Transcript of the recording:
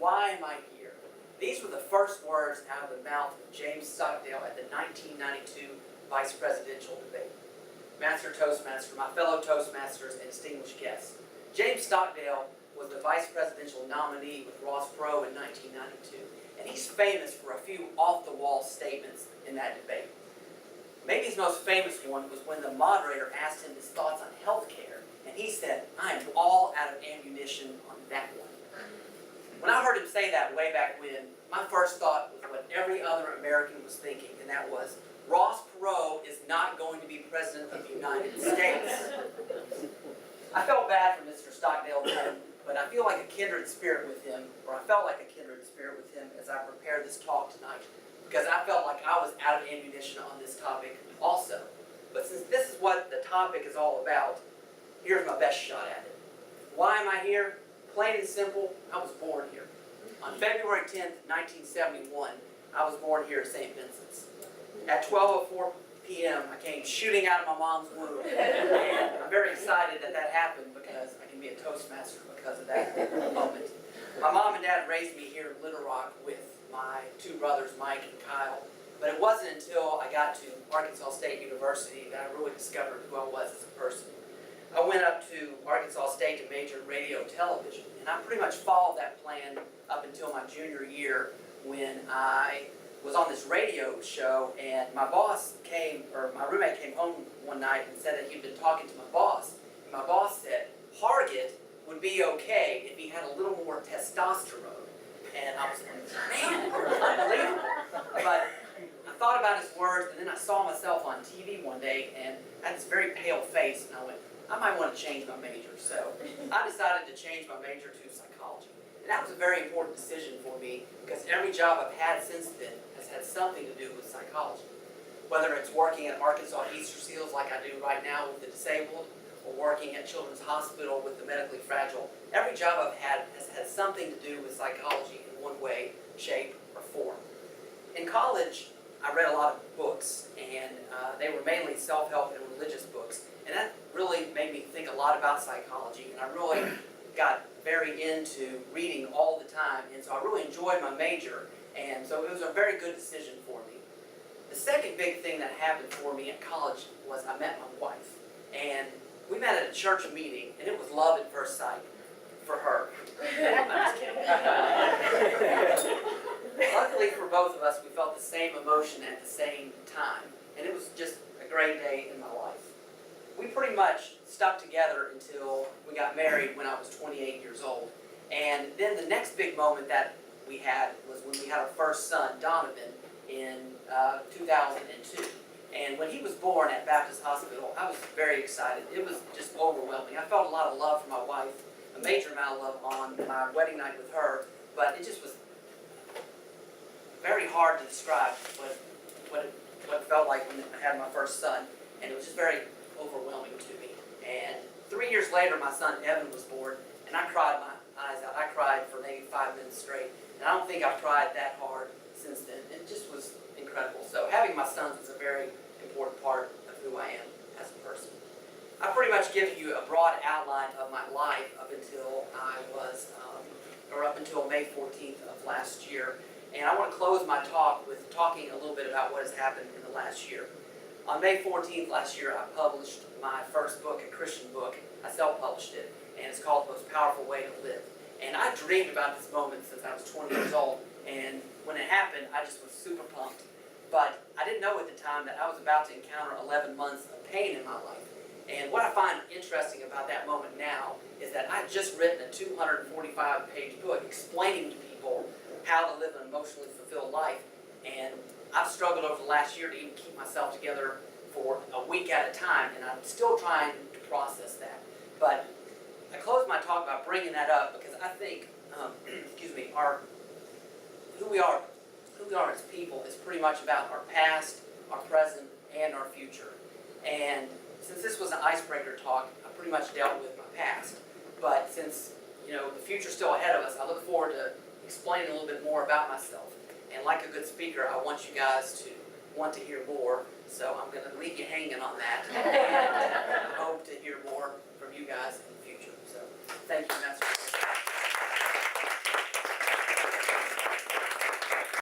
why am I here? These were the first words out of the mouth of James Stockdale at the 1992 vice presidential debate. Master Toastmaster, my fellow Toastmasters, and distinguished guests. James Stockdale was the vice presidential nominee with Ross Perot in 1992, and he's famous for a few off-the-wall statements in that debate. Maybe his most famous one was when the moderator asked him his thoughts on health care, and he said, "I am all out of ammunition on that one." When I heard him say that way back when, my first thought was what every other American was thinking, and that was, Ross Perot is not going to be President of the United States. I felt bad for Mr. Stockdale then, but I feel like a kindred spirit with him, or I felt like a kindred spirit with him as I prepared this talk tonight, because I felt like I was out of ammunition on this topic also. But since this is what the topic is all about, here's my best shot at it. Why am I here? Plain and simple, I was born here. On February 10th, 1971, I was born here at St. Vincent's. At 12:04 p.m., I came shooting out of my mom's womb, and I'm very excited that that happened because I can be a Toastmaster because of that moment. My mom and dad raised me here in Little Rock with my two brothers, Mike and Kyle, but it wasn't until I got to Arkansas State University that I really discovered who I was as a person. I went up to Arkansas State to major in radio and television, and I pretty much followed that plan up until my junior year when I was on this radio show, and my roommate came home one night and said that he'd been talking to my boss, and my boss said Hargett would be okay if he had a little more testosterone. And I was like, man, unbelievable. But I thought about his words, and then I saw myself on TV one day, and I had this very pale face, and I went, I might want to change my major. So I decided to change my major to psychology. And that was a very important decision for me because every job I've had since then has had something to do with psychology. Whether it's working at Arkansas Easter Seals like I do right now with the disabled, or working at Children's Hospital with the medically fragile, every job I've had has had something to do with psychology in one way, shape, or form. In college, I read a lot of books, and they were mainly self-help and religious books. And that really made me think a lot about psychology, and I really got very into reading all the time, and so I really enjoyed my major, and so it was a very good decision for me. The second big thing that happened for me at college was I met my wife, and we met at a church meeting, and it was love at first sight for her. I'm just kidding. Luckily for both of us, we felt the same emotion at the same time, and it was just a great day in my life. We pretty much stuck together until we got married when I was 28 years old. And then the next big moment that we had was when we had our first son, Donovan, in 2002. And when he was born at Baptist Hospital, I was very excited. It was just overwhelming. I felt a lot of love for my wife, a major amount of love on my wedding night with her, but it just was very hard to describe what it felt like when I had my first son. And it was just very overwhelming to me. And 3 years later, my son Evan was born, and I cried my eyes out. I cried for maybe 5 minutes straight, and I don't think I've cried that hard since then. It just was incredible. So having my sons is a very important part of who I am as a person. I've pretty much given you a broad outline of my life up until up until May 14th of last year, and I want to close my talk with talking a little bit about what has happened in the last year. On May 14th last year, I published my first book, a Christian book. I self-published it, and it's called The Most Powerful Way to Live. And I dreamed about this moment since I was 20 years old, and when it happened, I just was super pumped. But I didn't know at the time that I was about to encounter 11 months of pain in my life. And what I find interesting about that moment now is that I've just written a 245-page book explaining to people how to live an emotionally fulfilled life. And I've struggled over the last year to even keep myself together for a week at a time, and I'm still trying to process that. But I close my talk by bringing that up because I think, who we are as people is pretty much about our past, our present, and our future. And since this was an icebreaker talk, I pretty much dealt with my past. But since the future's still ahead of us, I look forward to explaining a little bit more about myself. And like a good speaker, I want you guys to want to hear more, so I'm going to leave you hanging on that. And I hope to hear more from you guys in the future. So, thank you, Master.